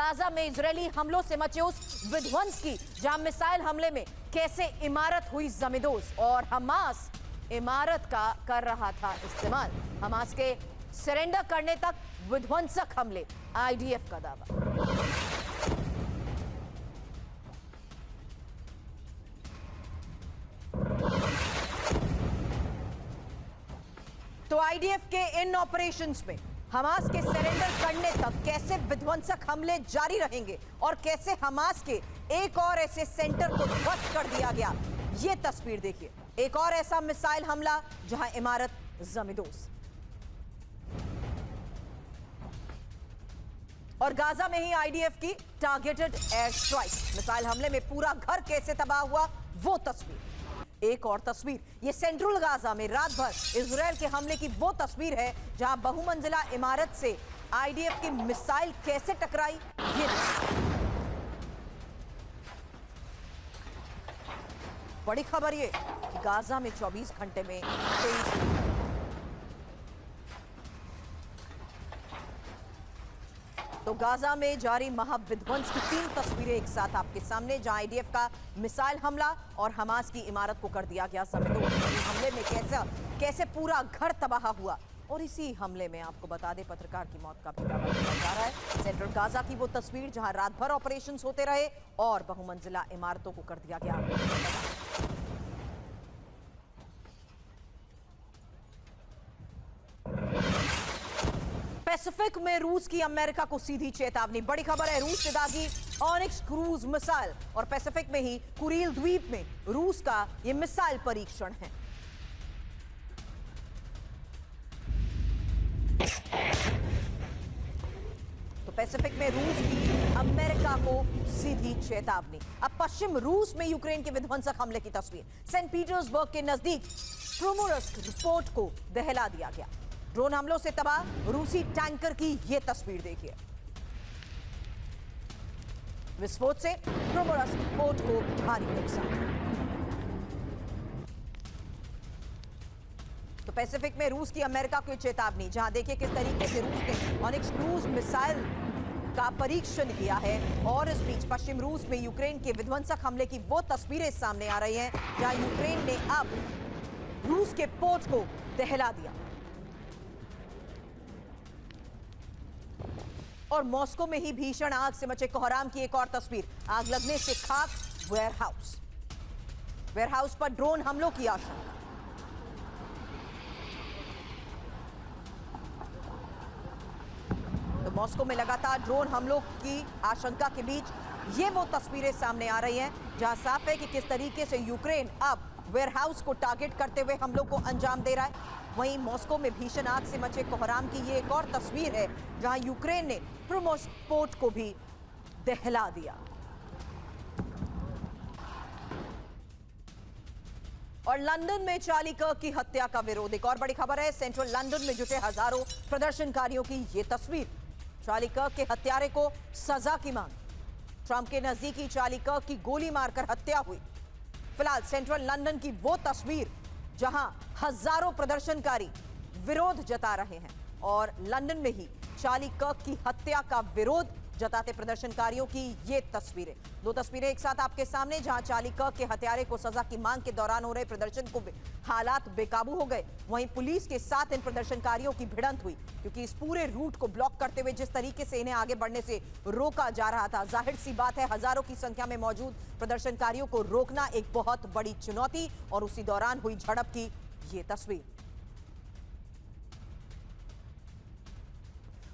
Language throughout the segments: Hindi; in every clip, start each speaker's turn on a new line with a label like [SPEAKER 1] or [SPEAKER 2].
[SPEAKER 1] गाजा में इजरायली हमलों से मचे उस विध्वंस की, जहां मिसाइल हमले में कैसे इमारत हुई जमींदोज और हमास इमारत का कर रहा था इस्तेमाल। हमास के सरेंडर करने तक विध्वंसक हमले, आईडीएफ का दावा। तो आईडीएफ के इन ऑपरेशंस में हमास के सरेंडर करने तक कैसे विध्वंसक हमले जारी रहेंगे और कैसे हमास के एक और ऐसे सेंटर को ध्वस्त कर दिया गया, ये तस्वीर देखिए। एक और ऐसा मिसाइल हमला जहां इमारत जमींदोज। और गाजा में ही आईडीएफ की टारगेटेड एयर स्ट्राइक, मिसाइल हमले में पूरा घर कैसे तबाह हुआ, वो तस्वीर। एक और तस्वीर, ये सेंट्रल गाजा में रात भर इजरायल के हमले की वो तस्वीर है जहां बहुमंजिला इमारत से आईडीएफ की मिसाइल कैसे टकराई, ये बड़ी खबर ये कि गाजा में 24 घंटे में 23 तो गाजा में जारी महाविध्वंस की 3 तस्वीरें एक साथ आपके सामने, जहां आईडीएफ का मिसाइल हमला और हमास की इमारत को कर दिया गया जमींदोज। हमले में कैसे पूरा घर तबाह हुआ, और इसी हमले में आपको बता दें पत्रकार की मौत का भी दावा किया जा रहा है। सेंट्रल गाजा की वो तस्वीर जहां रात भर ऑपरेशंस होते रहे और बहुमंजिला इमारतों को कर दिया गया। पैसिफिक में रूस की अमेरिका को सीधी चेतावनी, बड़ी खबर है। रूस ने दागी ऑनिक्स क्रूज मिसाइल, और पैसिफिक में ही कुरील द्वीप में रूस का यह मिसाइल परीक्षण है। तो पैसिफिक में रूस की अमेरिका को सीधी चेतावनी। अब पश्चिम रूस में यूक्रेन के विध्वंसक हमले की तस्वीर, सेंट पीटर्सबर्ग के नजदीक क्रोमोरस्क पोर्ट को दहला दिया गया। ड्रोन हमलों से तबाह रूसी टैंकर की यह तस्वीर देखिए। विस्फोट से क्रोमोरस्क पोर्ट को भारी नुकसान। तो पैसिफिक में रूस की अमेरिका को चेतावनी, जहां देखिए किस तरीके से रूस ने ऑनिक्स क्रूज मिसाइल का परीक्षण किया है। और इस बीच पश्चिम रूस में यूक्रेन के विध्वंसक हमले की वो तस्वीरें सामने आ रही हैं, जहां यूक्रेन ने अब रूस के पोर्ट को दहला दिया। और मॉस्को में ही भीषण आग से मचे कोहराम की एक और तस्वीर, आग लगने से खाक वेयरहाउस पर ड्रोन हमलों की आशंका। तो मॉस्को में लगातार ड्रोन हमलों की आशंका के बीच ये वो तस्वीरें सामने आ रही हैं, जहां साफ है कि किस तरीके से यूक्रेन अब वेयरहाउस को टारगेट करते हुए हमलों को अंजाम दे रहा है। वहीं मॉस्को में भीषण आग से मचे कोहराम की ये एक और तस्वीर है, जहां यूक्रेन ने क्रोमोरस्क पोर्ट को भी दहला दिया। और लंदन में चार्ली कर्क की हत्या का विरोध, एक और बड़ी खबर है। सेंट्रल लंदन में जुटे हजारों प्रदर्शनकारियों की ये तस्वीर, चार्ली कर्क के हत्यारे को सजा की मांग। ट्रंप के नजदीकी चार्ली कर्क की गोली मारकर हत्या हुई। फिलहाल सेंट्रल लंदन की वो तस्वीर जहां हजारों प्रदर्शनकारी विरोध जता रहे हैं, और लंदन में ही चार्ली कर्क की हत्या का विरोध जताते प्रदर्शनकारियों की ये तस्वीरें। 2 तस्वीरें एक साथ आपके सामने, जहां चार्ली कर्क के हत्यारे को सजा की मांग के दौरान हो रहे प्रदर्शन को हालात बेकाबू हो गए। वहीं पुलिस के साथ इन प्रदर्शनकारियों की भिड़ंत हुई, क्योंकि इस पूरे रूट को ब्लॉक करते हुए जिस तरीके से इन्हें आगे बढ़ने से रोका जा रहा था, जाहिर सी बात है हजारों की संख्या में मौजूद प्रदर्शनकारियों को रोकना एक बहुत बड़ी चुनौती। और उसी दौरान हुई झड़प की ये तस्वीर।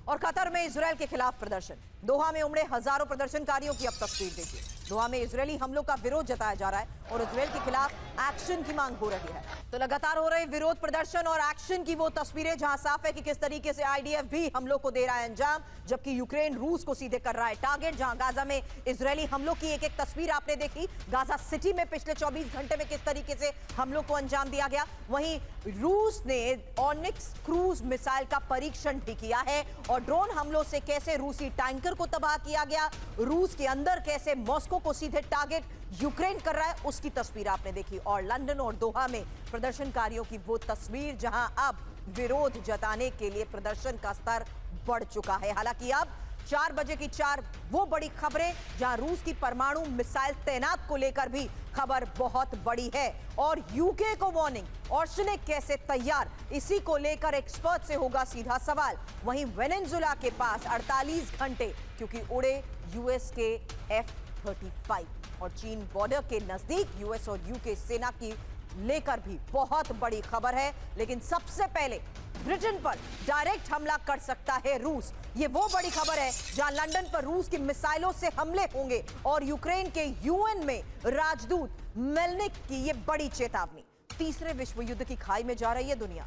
[SPEAKER 1] और कतर में इजरायल के खिलाफ प्रदर्शन, दोहा में उमड़े हजारों प्रदर्शनकारियों की अब तस्वीर देखिए। दोहा में इजरायली हमलों का विरोध जताया जा रहा है और इजरायल के खिलाफ एक्शन की मांग हो रही है। तो लगातार हो रहे विरोध प्रदर्शन और एक्शन की वो तस्वीरें, जहां साफ है कि किस तरीके से आईडीएफ भी हमलों को दे रहा है अंजाम, जबकि यूक्रेन रूस को सीधे कर रहा है टारगेट। जहां गाजा में इजरायली हमलों की एक एक तस्वीर आपने देखी, गाजा सिटी में पिछले 24 घंटे में किस तरीके से हमलों को अंजाम दिया गया। वहीं रूस ने ऑनिक्स क्रूज मिसाइल का परीक्षण भी किया है, और ड्रोन हमलों से कैसे रूसी टैंकर को तबाह किया गया, रूस के अंदर कैसे मॉस्को को सीधे टारगेट यूक्रेन कर रहा है, उसकी तस्वीर आपने देखी। और लंदन और दोहा में प्रदर्शनकारियों की वो तस्वीर, जहां अब विरोध जताने के लिए प्रदर्शन का स्तर बढ़ चुका है। हालांकि अब 4 बजे की 4 वो बड़ी खबरें जहां रूस की परमाणु मिसाइल तैनात को लेकर भी खबर बहुत बड़ी है और यूके को वार्निंग और सुने कैसे तैयार, इसी को लेकर एक्सपर्ट से होगा सीधा सवाल। वहीं वेनेजुएला के पास 48 घंटे क्योंकि उड़े यूएस के F-35 और चीन बॉर्डर के नजदीक यूएस और यूके सेना की लेकर भी बहुत बड़ी खबर है। लेकिन सबसे पहले ब्रिटेन पर डायरेक्ट हमला कर सकता है रूस। ये वो बड़ी खबर है जहां लंदन पर रूस की मिसाइलों से हमले होंगे और यूक्रेन के यूएन में राजदूत मेलनिक की ये बड़ी चेतावनी। तीसरे विश्व युद्ध की खाई में जा रही है दुनिया।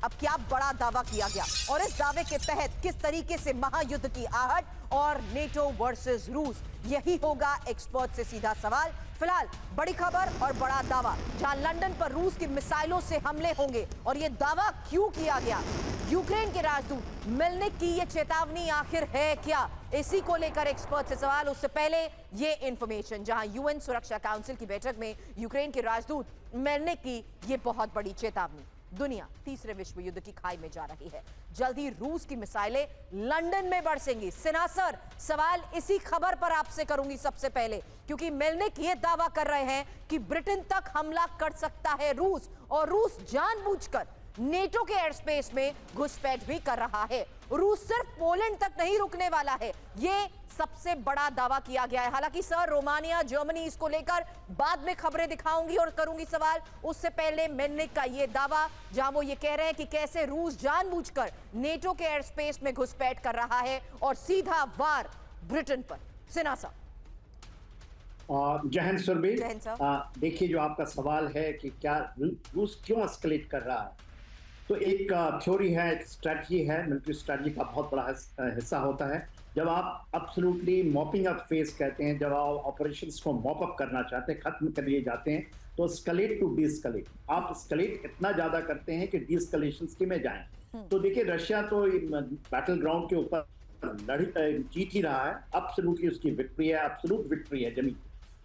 [SPEAKER 1] अब क्या बड़ा दावा किया गया और इस दावे के तहत किस तरीके से महायुद्ध की आहट और नेटो वर्सेस रूस, यही होगा एक्सपर्ट से सीधा सवाल। फिलहाल बड़ी खबर और बड़ा दावा जहां लंदन पर रूस की मिसाइलों से हमले होंगे और यह दावा क्यों किया गया, यूक्रेन के राजदूत मेलनिक की यह चेतावनी आखिर है क्या, इसी को लेकर एक्सपर्ट से सवाल। उससे पहले ये इंफॉर्मेशन जहां यूएन सुरक्षा काउंसिल की बैठक में यूक्रेन के राजदूत मेलनिक की यह बहुत बड़ी चेतावनी। दुनिया तीसरे विश्व युद्ध की खाई में जा रही है। जल्दी रूस की मिसाइलें लंदन में बरसेंगी। सिन्हा सर, सवाल इसी खबर पर आपसे करूंगी सबसे पहले, क्योंकि मेलनिक ये दावा कर रहे हैं कि ब्रिटेन तक हमला कर सकता है रूस और रूस जानबूझकर नेटो के एयर स्पेस में घुसपैठ भी कर रहा है। रूस सिर्फ पोलैंड तक नहीं रुकने वाला है, ये सबसे बड़ा दावा किया गया है। हालांकि सर, रोमानिया, जर्मनी, इसको लेकर बाद में खबरें दिखाऊंगी और करूंगी सवाल। उससे पहले मेलनिक का ये दावा जहां वो ये कह रहे हैं कि कैसे रूस जानबूझकर नेटो के एयर स्पेस में घुसपैठ कर रहा है और सीधा वार ब्रिटेन पर। सिन्हा साहब।
[SPEAKER 2] जय हिंद सुरभि। देखिए, जो आपका सवाल है कि क्या रूस क्यों एस्केलेट कर रहा है, तो एक थ्योरी है, एक स्ट्रैटेजी है, मिलिट्री स्ट्रैटेजी का बहुत बड़ा हिस्सा होता है। जब आप एब्सोल्युटली मॉपिंग अप फेज कहते हैं, जब आप ऑपरेशंस को मॉप अप करना चाहते हैं, खत्म कर लिए जाते हैं, तो स्केलेट टू डीस्केलेट। आप स्केलेट इतना ज्यादा करते हैं कि डीस्केलेशंस की में जाएं। तो देखिए, रशिया तो बैटल ग्राउंड के ऊपर जीत ही रहा है, एब्सोल्युटली उसकी विक्ट्री है, एब्सोल्यूट विक्ट्री है जमीन।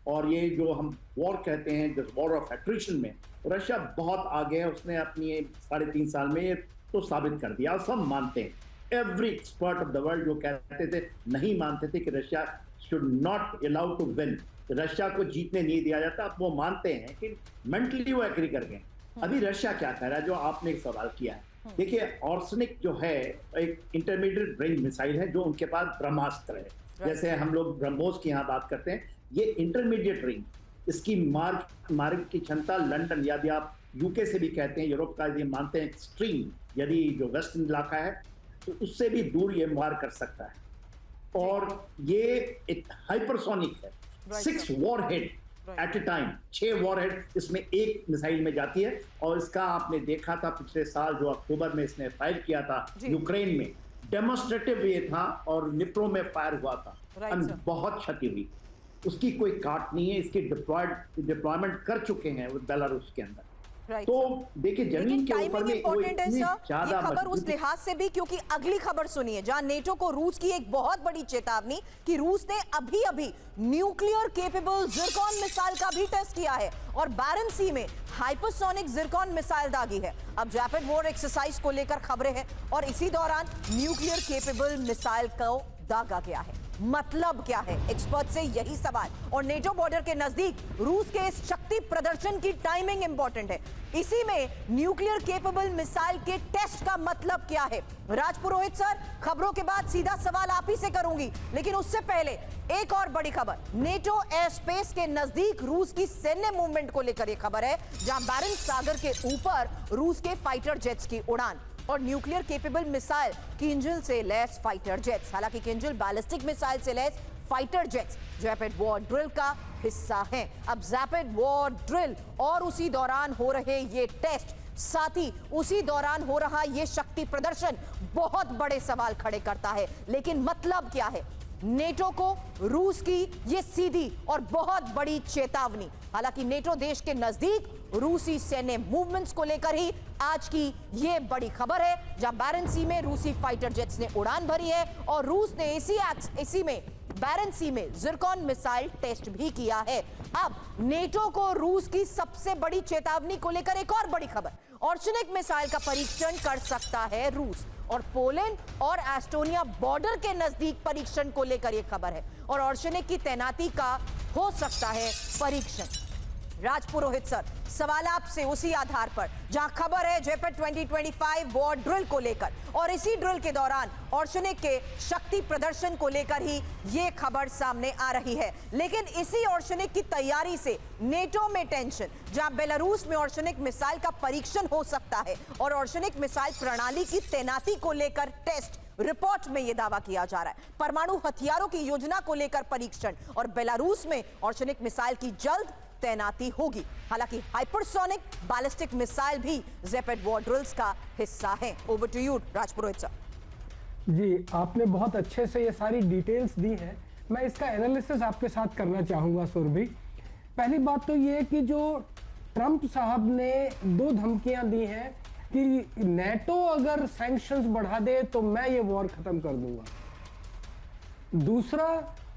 [SPEAKER 2] और ये जो हम वॉर कहते हैं, जिस वॉर ऑफ एट्रिशन में रशिया बहुत आगे है, उसने अपनी 3.5 साल में तो साबित कर दिया, सब मानते हैं। Every expert of the world जो कहते थे, नहीं मानते थे कि Russia should not allowed to win, Russia को जीतने नहीं दिया जाता, अब वो मानते हैं कि मेंटली वो एग्री कर गए। अभी रशिया क्या कर रहा है, जो आपने एक सवाल किया है, देखिए, ऑर्सनिक जो है एक इंटरमीडिएट रेंज मिसाइल है जो उनके पास ब्रह्मास्त्र है। जैसे हम लोग ब्रह्मोस की यहाँ बात करते हैं, ये इंटरमीडिएट रेंज, इसकी मार्ग की क्षमता लंदन, यदि आप यूके से भी कहते हैं, यूरोप का ये मानते हैं एक्सट्रीम, यदि जो वेस्टर्न इलाका है तो उससे भी दूर ये मार कर सकता है। और ये एक हाइपरसोनिक है, 6 warhead at a time, 6 warhead इसमें एक मिसाइल में जाती है। और इसका आपने देखा था पिछले साल जो अक्टूबर में इसने फायर किया था यूक्रेन में, डेमोन्स्ट्रेटिव ये था और निप्रो में फायर हुआ था, बहुत क्षति हुई। उसकी कोई काट नहीं है, इसकी डिप्लॉयमेंट कर चुके हैं वो बेलारूस के अंदर। तो देखिए, जमीन के ऊपर में
[SPEAKER 1] इंपॉर्टेंट है सर ये खबर उस लिहाज से भी, क्योंकि अगली खबर सुनिए जहां नेटो को रूस की एक बहुत बड़ी चेतावनी कि रूस ने अभी न्यूक्लियर केपेबल जिरकॉन मिसाइल का भी टेस्ट किया है और बैरन सी में हाइपरसोनिक जिरकॉन मिसाइल दागी है। अब रैपिड वॉर एक्सरसाइज को लेकर खबरें हैं और इसी दौरान न्यूक्लियर केपेबल मिसाइल को दागा गया है। मतलब क्या है, एक्सपर्ट से यही सवाल। और नेटो बॉर्डर के नजदीक रूस के इस शक्ति प्रदर्शन की टाइमिंग इंपॉर्टेंट है। इसी में न्यूक्लियर केपेबल मिसाइल के टेस्ट का मतलब क्या है। राजपुरोहित सर, खबरों के बाद सीधा सवाल आप ही से करूंगी, लेकिन उससे पहले एक और बड़ी खबर, नेटो एयर स्पेस के नजदीक रूस की सैन्य मूवमेंट को लेकर यह खबर है जहां बैरेंट्स सागर के ऊपर रूस के फाइटर जेट्स की उड़ान और न्यूक्लियर केपेबल मिसाइल किंजल से लैस फाइटर जेट्स। हालांकि किंजल बैलिस्टिक मिसाइल से लैस fighter jets rapid war drill का हिस्सा हैं। अब रैपिड वॉर ड्रिल और उसी दौरान हो रहे ये टेस्ट, साथ ही उसी दौरान हो रहा ये शक्ति प्रदर्शन बहुत बड़े सवाल खड़े करता है। लेकिन मतलब क्या है, नेटो को रूस की ये सीधी और बहुत बड़ी चेतावनी। हालांकि नेटो देश के नजदीक रूसी सैन्य मूवमेंट्स को लेकर ही आज की ये बड़ी खबर है जहां बैरन सी में रूसी फाइटर जेट्स ने उड़ान भरी है और रूस ने इसी में बैरन सी में जिरकॉन मिसाइल टेस्ट भी किया है। अब नेटो को रूस की सबसे बड़ी चेतावनी को लेकर एक और बड़ी खबर, ऑर्शनिक मिसाइल का परीक्षण कर सकता है रूस। और पोलैंड और एस्टोनिया बॉर्डर के नजदीक परीक्षण को लेकर यह खबर है और ऑर्शनिक की तैनाती का हो सकता है परीक्षण। राजपुरोहित सर, सवाल आपसे उसी आधार पर जहां खबर है जेपेट 2025 वॉर ड्रिल को लेकर और इसी ड्रिल के दौरान ऑर्शनिक के शक्ति प्रदर्शन को लेकर ही यह खबर सामने आ रही है। लेकिन इसी ऑर्शनिक की तैयारी से नेटो में टेंशन, जहां बेलारूस में ऑर्शनिक मिसाइल का परीक्षण हो सकता है और ऑर्शनिक मिसाइल प्रणाली की तैनाती को लेकर टेस्ट रिपोर्ट में यह दावा किया जा रहा है। परमाणु हथियारों की योजना को लेकर परीक्षण और बेलारूस में ऑर्शनिक मिसाइल की जल्द तैनाती होगी। हालांकि हाइपरसोनिक बैलिस्टिक मिसाइल भी जेपेट वॉर ड्रिल्स का हिस्सा है। Over to you Rajpurohit sir.
[SPEAKER 3] जी, आपने बहुत अच्छे से ये सारी डिटेल्स दी हैं। मैं इसका एनालिसिस आपके साथ करना चाहूंगा सुरभि। पहली बात तो ये कि जो ट्रंप साहब ने 2 धमकियां दी हैं कि नेटो अगर सैंक्शंस बढ़ा दे तो मैं ये वॉर खत्म कर दूंगा। दूसरा,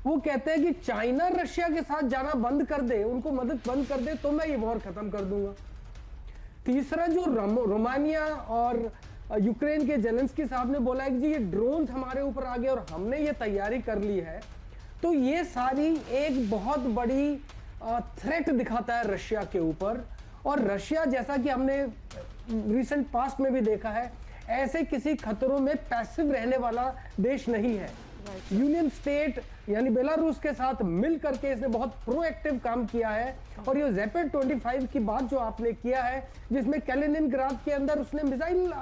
[SPEAKER 3] वो कहते हैं कि चाइना रशिया के साथ जाना बंद कर दे, उनको मदद बंद कर दे तो मैं ये वॉर खत्म कर दूंगा। तीसरा, जो रोमानिया और यूक्रेन के जेलेंस्की साहब ने बोला है कि जी ये ड्रोन्स हमारे ऊपर आ गए और हमने ये तैयारी कर ली है, तो ये सारी एक बहुत बड़ी थ्रेट दिखाता है रशिया के ऊपर। और रशिया, जैसा कि हमने रिसेंट पास्ट में भी देखा है, ऐसे किसी खतरों में पैसिव रहने वाला देश नहीं है। यूनियन स्टेट यानी बेलारूस के साथ मिल करके इसने बहुत प्रोएक्टिव काम किया है। और ये जेपेट 25 की बात जो आपने किया है, जिसमें कैलिनिनग्राड के अंदर उसने मिसाइल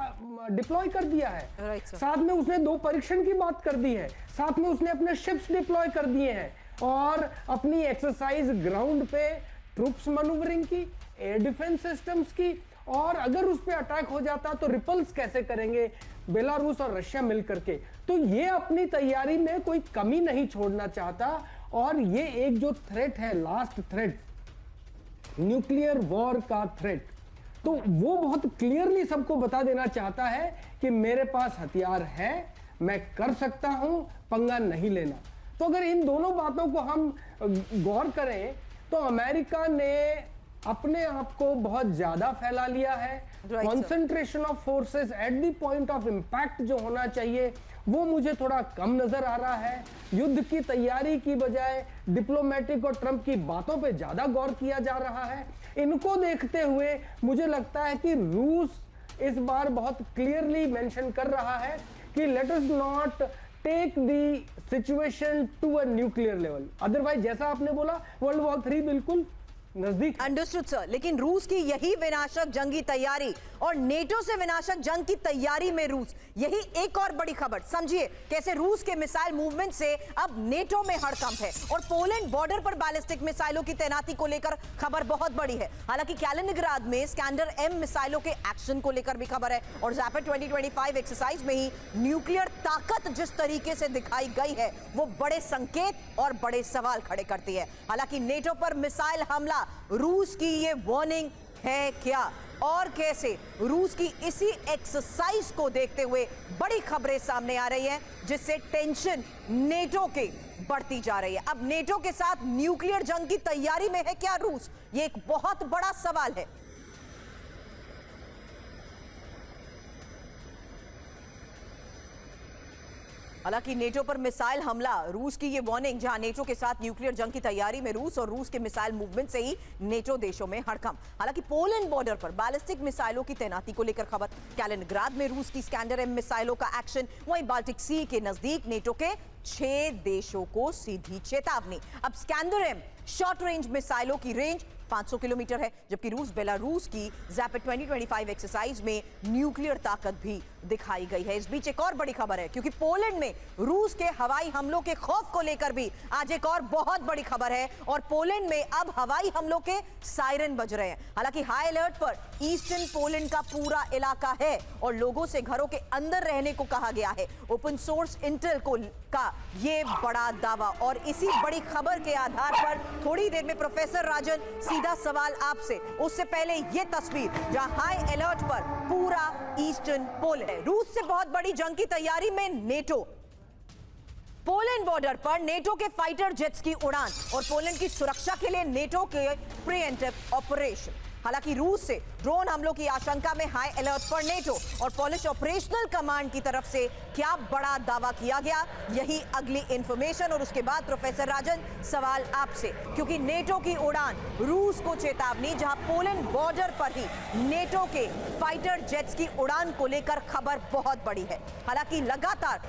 [SPEAKER 3] डिप्लॉय कर दिया है, साथ में उसने 2 परीक्षण की बात कर दी है, साथ में उसने अपने शिप्स डिप्लॉय कर दिए हैं और अपनी एक्सरसाइज ग्राउंड पे ट्रूप्स मैन्यूवरिंग की, एयर डिफेंस सिस्टम्स की, और अगर उस पे अटैक हो जाता तो रिपल्स कैसे करेंगे बेलारूस और रशिया मिलकर के। तो ये अपनी तैयारी में कोई कमी नहीं छोड़ना चाहता। और ये एक जो थ्रेट है, लास्ट थ्रेट, न्यूक्लियर वॉर का थ्रेट, तो वो बहुत क्लियरली सबको बता देना चाहता है कि मेरे पास हथियार है, मैं कर सकता हूं, पंगा नहीं लेना। तो अगर इन दोनों बातों को हम गौर करें तो अमेरिका ने अपने आप को बहुत ज्यादा फैला लिया है। Concentration of forces at the point of impact जो होना चाहिए वो मुझे थोड़ा कम नजर आ रहा है। युद्ध की तैयारी की बजाय डिप्लोमेटिक और ट्रंप की बातों पे ज्यादा गौर किया जा रहा है। इनको देखते हुए मुझे लगता है कि रूस इस बार बहुत क्लियरली मेंशन कर रहा है कि let us not take the situation to a nuclear level, otherwise जैसा आपने बोला वर्ल्ड वॉर 3 बिल्कुल नजदीक।
[SPEAKER 1] Understood sir. लेकिन रूस की यही विनाशक जंगी तैयारी और नेटो से विनाशक जंग की तैयारी में रूस, यही एक और बड़ी खबर। समझिए कैसे रूस के मिसाइल मूवमेंट से अब नेटो में हड़कंप है और पोलैंड बॉर्डर पर बैलिस्टिक मिसाइलों की तैनाती को लेकर खबर बहुत बड़ी है। हालांकि कैलिनिनग्राड में स्कैंडर M मिसाइलों के एक्शन को लेकर भी खबर है और जेपेट 2025 एक्सरसाइज में ही न्यूक्लियर ताकत जिस तरीके से दिखाई गई है वो बड़े संकेत और बड़े सवाल खड़े करती है। हालांकि नेटो पर मिसाइल हमला रूस की ये वार्निंग है क्या और कैसे रूस की इसी एक्सरसाइज को देखते हुए बड़ी खबरें सामने आ रही हैं जिससे टेंशन नेटो के बढ़ती जा रही है। अब नेटो के साथ न्यूक्लियर जंग की तैयारी में है क्या रूस, ये एक बहुत बड़ा सवाल है। हालांकि नेटो पर मिसाइल हमला, रूस की ये वार्निंग, जहां नेटो के साथ न्यूक्लियर जंग की तैयारी में रूस और रूस के मिसाइल मूवमेंट से ही नेटो देशों में हड़कंप। हालांकि पोलैंड बॉर्डर पर बैलिस्टिक मिसाइलों की तैनाती को लेकर खबर, कैलिनिनग्राड में रूस की स्कैंडर M मिसाइलों का एक्शन, वहीं बाल्टिक सी के नजदीक नेटो के 6 देशों को सीधी चेतावनी। अब स्कैंडर M शॉर्ट रेंज मिसाइलों की रेंज 500 किलोमीटर है, जबकि रूस बेलारूस की जेपेट 2025 एक्सरसाइज में न्यूक्लियर ताकत भी दिखाई गई है। इस बीच एक और बड़ी खबर है क्योंकि पोलैंड में रूस के हवाई हमलों के खौफ को लेकर भी आज एक और बहुत बड़ी खबर है और पोलैंड में अब हवाई हमलों के सायरन बज रहे हैं। हालांकि हाई अलर्ट पर ईस्टर्न पोलैंड का पूरा इलाका है और लोगों से घरों के अंदर रहने को कहा गया है। ओपन सोर्स इंटेल का ये बड़ा दावा और इसी बड़ी खबर के आधार पर थोड़ी देर में प्रोफेसर राजन सीधा सवाल आपसे, उससे पहले ये तस्वीर जहां हाई अलर्ट पर पूरा ईस्टर्न पोलैंड है। रूस से बहुत बड़ी जंग की तैयारी में नेटो, पोलैंड बॉर्डर पर नेटो के फाइटर जेट्स की उड़ान और पोलैंड की सुरक्षा के लिए नेटो के प्रीएम्प्टिव ऑपरेशन। हालांकि रूस से ड्रोन हमलों की आशंका में हाई अलर्ट पर नेटो और पोलिश ऑपरेशनल कमांड की तरफ से क्या बड़ा दावा किया गया, यही अगली इंफॉर्मेशन। और उसके बाद प्रोफेसर राजन, सवाल आपसे, क्योंकि नेटो की उड़ान, रूस को चेतावनी, जहां पोलैंड बॉर्डर पर ही नेटो के फाइटर जेट्स की उड़ान को लेकर खबर बहुत बड़ी है। हालांकि लगातार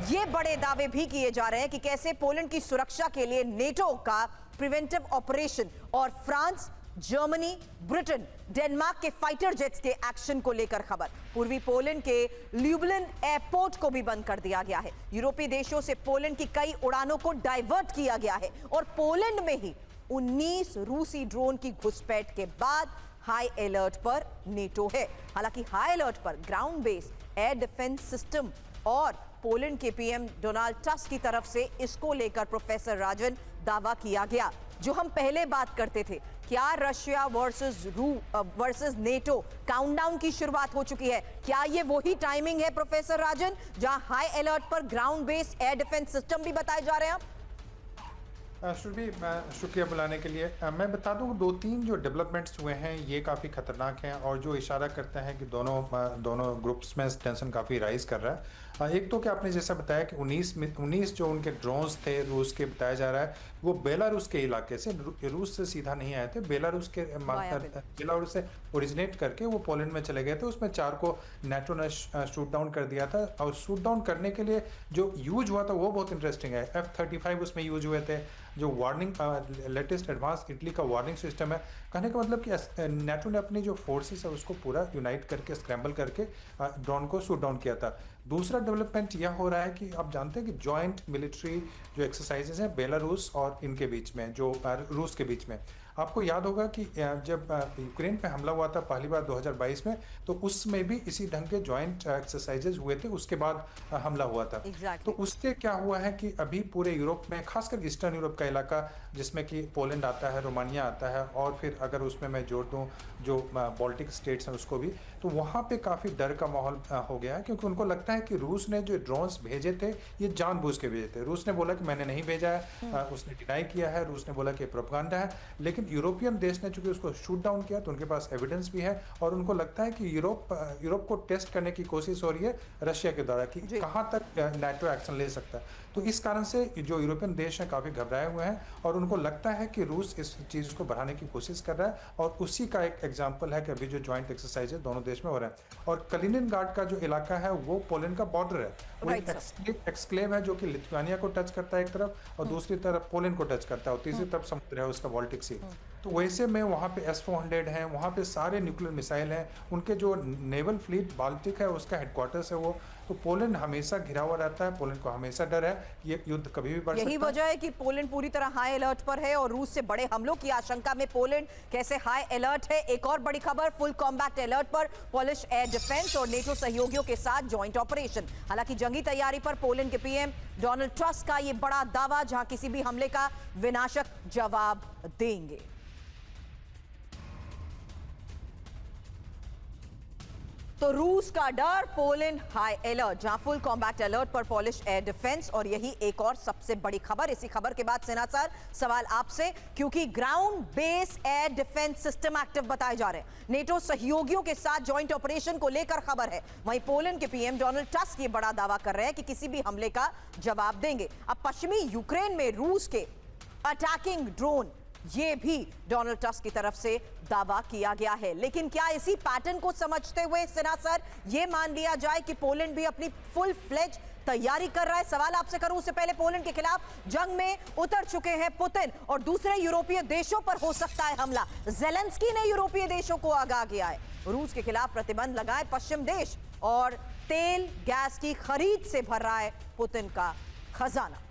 [SPEAKER 1] ये बड़े दावे भी किए जा रहे हैं कि कैसे पोलैंड की सुरक्षा के लिए नेटो का प्रिवेंटिव ऑपरेशन और फ्रांस, जर्मनी, ब्रिटेन, डेनमार्क के फाइटर जेट्स के एक्शन को लेकर खबर। पूर्वी पोलैंड के ल्यूब्लिन एयरपोर्ट को भी बंद कर दिया गया है। यूरोपीय देशों से पोलैंड की कई उड़ानों को डाइवर्ट किया गया है और पोलैंड में ही 19 रूसी ड्रोन की घुसपैठ के बाद हाई अलर्ट पर नेटो है। हालांकि हाई अलर्ट पर ground base air defence system और पोलैंड के पीएम डोनाल्ड टस्क की तरफ से इसको लेकर प्रोफेसर राजन दावा किया गया। जो हम पहले बात करते थे, क्या रशिया वर्सेस नेटो काउंटडाउन की शुरुआत हो चुकी है? क्या ये वही टाइमिंग है प्रोफेसर राजन जहां हाई अलर्ट पर ground base air defence system भी बताए जा रहे हैं?
[SPEAKER 4] शुक्रिया बुलाने के लिए। मैं बता दूं 2-3 जो डेवलपमेंट्स हुए हैं ये काफ़ी ख़तरनाक हैं और जो इशारा करते हैं कि दोनों ग्रुप्स में टेंशन काफ़ी राइज कर रहा है। एक तो क्या आपने जैसा बताया कि 19 जो उनके ड्रोन्स थे रूस के, बताया जा रहा है वो बेलारूस के इलाके से, रूस से सीधा नहीं आए थे, बेलारूस से ओरिजिनेट करके वो पोलैंड में चले गए थे। उसमें 4 को नेटो ने शूट डाउन कर दिया था और शूट डाउन करने के लिए जो यूज हुआ था वो बहुत इंटरेस्टिंग है। F-35 उसमें यूज हुए थे, जो वार्निंग लेटेस्ट एडवांस इटली का वार्निंग सिस्टम है। कहने का मतलब कि नेटो ने अपनी जो फोर्सेस है उसको पूरा यूनाइट करके, स्क्रैम्बल करके ड्रोन को शूट डाउन किया था। दूसरा डेवलपमेंट यह हो रहा है कि आप जानते हैं कि जॉइंट मिलिट्री जो एक्सरसाइजेज हैं बेलारूस और इनके बीच में, जो रूस के बीच में, आपको याद होगा कि जब यूक्रेन पे हमला हुआ था पहली बार 2022 में, तो उसमें भी इसी ढंग के जॉइंट एक्सरसाइजेज हुए थे, उसके बाद हमला हुआ था। तो उससे क्या हुआ है कि अभी पूरे यूरोप में, खासकर ईस्टर्न यूरोप का इलाका जिसमें कि पोलैंड आता है, रोमानिया आता है और फिर अगर उसमें मैं जोड़ दूँ जो बाल्टिक स्टेट्स हैं उसको भी, तो वहाँ पे काफ़ी डर का माहौल हो गया है क्योंकि उनको लगता है कि रूस ने जो ड्रोन्स भेजे थे ये जानबूझ के भेजे थे। रूस ने बोला कि मैंने नहीं भेजा है, उसने डिनाई किया है, रूस ने बोला कि प्रोपेगेंडा है, लेकिन यूरोपियन देश ने चूंकि उसको शूट डाउन किया तो उनके पास एविडेंस भी है और उनको लगता है कि यूरोप को टेस्ट करने की कोशिश हो रही है रशिया के द्वारा कि कहाँ तक नेटो एक्शन ले सकता है। तो इस कारण से जो यूरोपियन देश हैं काफ़ी घबराए हुए हैं और उनको लगता है कि रूस इस चीज़ को बढ़ाने की कोशिश कर रहा है और उसी का एक एग्जाम्पल है कि अभी जो जॉइंट एक्सरसाइज है दोनों देश में हो रहे हैं। और कलिनिनग्राड का जो इलाका है वो पोलैंड का बॉर्डर है, वो एक एक्सक्लेव है जो कि लिथुआनिया को टच करता है एक तरफ और दूसरी तरफ पोलैंड को टच करता है और तीसरी तरफ समुद्र है उसका, बाल्टिक सी। तो वैसे में वहाँ पे S-400 हैं, वहाँ पे सारे न्यूक्लियर मिसाइल हैं, उनके जो नेवल फ्लीट बाल्टिक है उसका हेडक्वार्टर्स है वो। तो पोलैंड हमेशा घिरा हुआ रहता है, पोलैंड को हमेशा डर है ये युद्ध कभी भी बढ़ सकता है।
[SPEAKER 1] यही वजह है कि पोलैंड पूरी तरह हाई अलर्ट पर है और रूस से बड़े हमलों की आशंका में पोलैंड कैसे हाई अलर्ट है। एक और बड़ी खबर, फुल कॉम्बैट अलर्ट पर पोलिश एयर डिफेंस और नेटो सहयोगियों के साथ जॉइंट ऑपरेशन। हालांकि जंगी तैयारी पर पोलैंड के पीएम डोनाल्ड टस्क का ये बड़ा दावा, जहां किसी भी हमले का विनाशक जवाब देंगे। तो रूस का डर, पोलैंड हाई अलर्ट, जहां फुल कॉम्बैट अलर्ट पर पोलिश एयर डिफेंस। और यही एक और सबसे बड़ी खबर। इसी खबर के बाद सेना सर, सवाल आपसे, क्योंकि ground base air defence system active बताए जा रहे हैं, नेटो सहयोगियों के साथ जॉइंट ऑपरेशन को लेकर खबर है। वहीं पोलैंड के पीएम डोनाल्ड टस्क ये बड़ा दावा कर रहे हैं कि किसी भी हमले का जवाब देंगे। अब पश्चिमी यूक्रेन में रूस के अटैकिंग ड्रोन, ये भी डोनाल्ड टस्क की तरफ से दावा किया गया है। लेकिन क्या इसी पैटर्न को समझते हुए सेना सर ये मान लिया जाए कि पोलैंड भी अपनी फुल फ्लेज तैयारी कर रहा है? सवाल आपसे करूं उससे पहले, पोलैंड के खिलाफ जंग में उतर चुके हैं पुतिन और दूसरे यूरोपीय देशों पर हो सकता है हमला। ज़ेलेंस्की ने यूरोपीय देशों को आगाह किया है, रूस के खिलाफ प्रतिबंध लगाए पश्चिम देश और तेल गैस की खरीद से भर रहा है पुतिन का खजाना।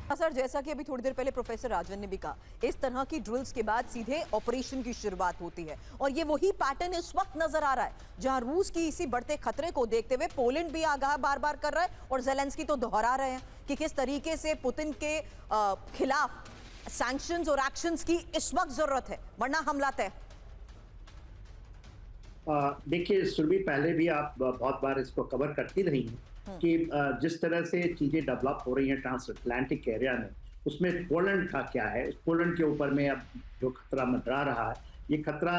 [SPEAKER 1] सर, जैसा कि अभी थोड़ी देर पहले प्रोफेसर राजन ने भी कहा, इस तरह की ड्रिल्स के बाद सीधे ऑपरेशन की शुरुआत होती है और ये वही पैटर्न इस वक्त नजर आ रहा है जहां रूस की इसी बढ़ते खतरे को देखते हुए पोलैंड भी आगाह बार बार कर रहा है और ज़ेलेंस्की तो दोहरा रहे हैं कि किस तरीके से पुतिन के खिलाफ सैंक्शंस और एक्शंस की इस वक्त जरूरत है, वरना हमला तय।
[SPEAKER 2] देखिए सुरभि, पहले भी आप बहुत बार इसको कवर करती रही हैं कि जिस तरह से चीजें डेवलप हो रही हैं ट्रांस अटलांटिक एरिया में, उसमें पोलैंड का क्या है, पोलैंड के ऊपर में अब जो खतरा मंडरा रहा है ये खतरा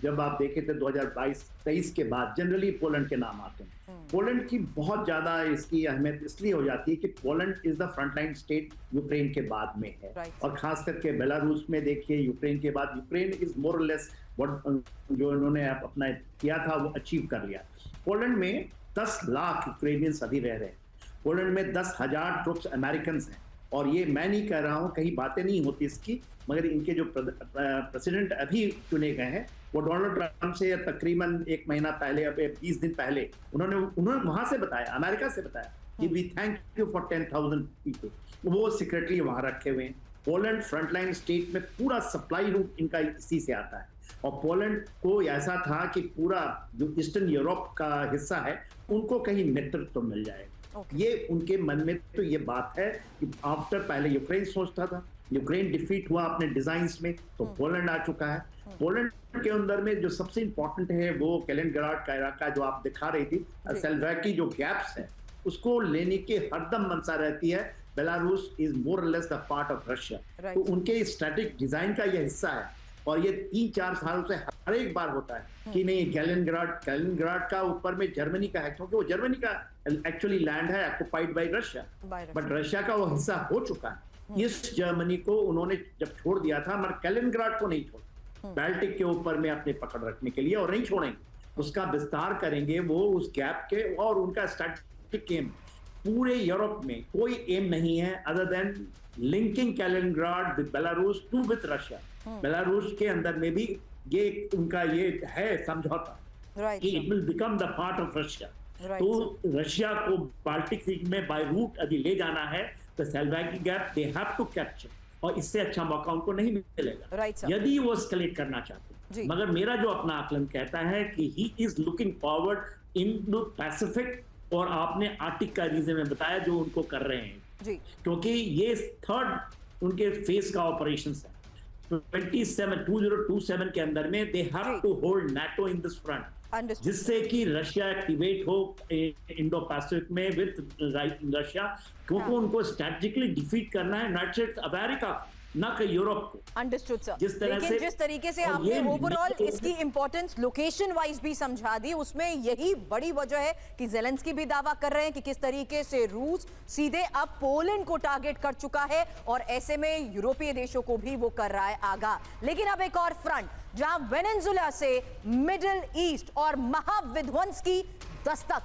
[SPEAKER 2] जब आप देखें तो 2022-23 के बाद जनरली पोलैंड के नाम आते हैं। पोलैंड की बहुत ज्यादा इसकी अहमियत इसलिए हो जाती है कि Poland is the frontline state Ukraine के बाद में है। और खास करके बेलारूस में देखिए, यूक्रेन के बाद यूक्रेन इज मोर और लेस जो इन्होंने अपना किया था वो अचीव कर लिया। पोलैंड में 10 लाख यूक्रेनियंस अभी रह रहे हैं। पोलैंड में 10,000 ट्रुप्स अमेरिकन हैं। और ये मैं नहीं कह रहा हूँ, कहीं बातें नहीं होती इसकी, मगर इनके जो प्रेसिडेंट अभी चुने गए हैं वो डोनाल्ड ट्रंप से तकरीबन 1 महीना पहले, अब 20 दिन पहले उन्होंने वहां से बताया, अमेरिका से बताया कि we thank you for 10,000 people. वो सीक्रेटली वहां रखे हुए हैं। पोलैंड फ्रंटलाइन स्टेट में पूरा सप्लाई रूट इनका इसी से आता है। और पोलैंड को ऐसा था कि पूरा जो ईस्टर्न यूरोप का हिस्सा है उनको कहीं नेतृत्व मिल जाए। ये उनके मन में तो ये बात है कि आफ्टर पहले यूक्रेन सोचता था, यूक्रेन डिफीट हुआ अपने डिजाइन्स में, तो पोलैंड आ चुका है। पोलैंड के अंदर में जो सबसे इंपॉर्टेंट है वो कैलिनिंग्राड का इलाका जो आप दिखा रही थी, सेल्वाकी जो गैप्स है उसको लेने की हरदम मनसा रहती है। बेलारूस इज मोर और less the part of Russia. तो उनके स्ट्रेटेजिक डिजाइन का ये हिस्सा है। और ये 3-4 सालों से हर एक बार होता है कि नहीं, कैलिनिंग्राड का ऊपर में जर्मनी का है, क्योंकि वो जर्मनी का एक्चुअली लैंड है occupied by Russia, but Russia का वो हिस्सा हो चुका है। इस जर्मनी को उन्होंने जब छोड़ दिया था, मगर कैलिनिंग्राड को नहीं छोड़ा, बाल्टिक के ऊपर में अपने पकड़ रखने के लिए, और नहीं छोड़ेंगे, उसका विस्तार करेंगे वो उस गैप के। और उनका स्ट्रेटेजिक एम पूरे यूरोप में कोई एम नहीं है other than linking Kaliningrad with Belarus to with Russia. Belarus के अंदर में भी ये उनका ये है समझौता कि it will become the part of Russia. तो रशिया को बाल्टिक सी में बाय रूट अभी ले जाना है, तो सेल्वाकी gap they have to capture, और इससे अच्छा मौका उनको नहीं मिलेगा यदि वो एस्केलेट करना चाहते हैं। मगर मेरा जो अपना आकलन कहता है कि he is looking forward in the Pacific, और आपने आर्टिक का रीजन में बताया जो उनको कर रहे हैं जी। क्योंकि ये 3rd उनके फेज का ऑपरेशन है। 2027 के अंदर में they have to hold NATO in this front, जिससे कि रशिया एक्टिवेट हो इंडो पैसिफिक में विद रशिया, क्योंकि उनको स्ट्रेटेजिकली डिफीट करना है यूनाइटेड स्टेट्स अमेरिका, ना कि यूरोप को।
[SPEAKER 1] Understood sir. लेकिन जिस तरीके से आपने ओवरऑल इसकी इंपॉर्टेंस लोकेशन वाइज भी समझा दी, उसमें यही बड़ी वजह है कि ज़ेलेंस्की भी दावा कर रहे हैं कि किस तरीके से रूस सीधे अब पोलैंड को टारगेट कर चुका है, और ऐसे में यूरोपीय देशों को भी वो कर रहा है आगाह। लेकिन अब एक और फ्रंट जहां वेनेजुएला से मिडिल ईस्ट और महाविध्वंस की दस्तक,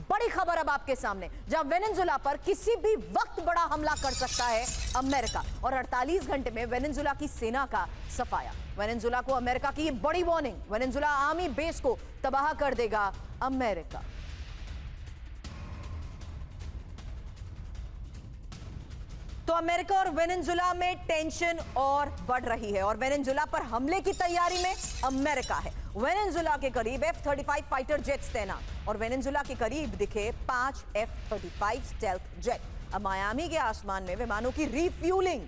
[SPEAKER 1] बड़ी खबर अब आपके सामने, जहां वेनेजुएला पर किसी भी वक्त बड़ा हमला कर सकता है अमेरिका, और 48 घंटे में वेनेजुएला की सेना का सफाया। वेनेजुएला को अमेरिका की बड़ी वार्निंग, वेनेजुएला आर्मी बेस को तबाह कर देगा अमेरिका। तो अमेरिका और वेनेजुएला में टेंशन और बढ़ रही है, और वेनेजुएला पर हमले की तैयारी में अमेरिका है। वेनेजुएला के करीब F-35 फाइटर जेट्स तैनात, और वेनेजुएला के करीब दिखे 5 F-35 स्टेल्थ जेट। अब मायामी के आसमान में विमानों की रिफ्यूलिंग,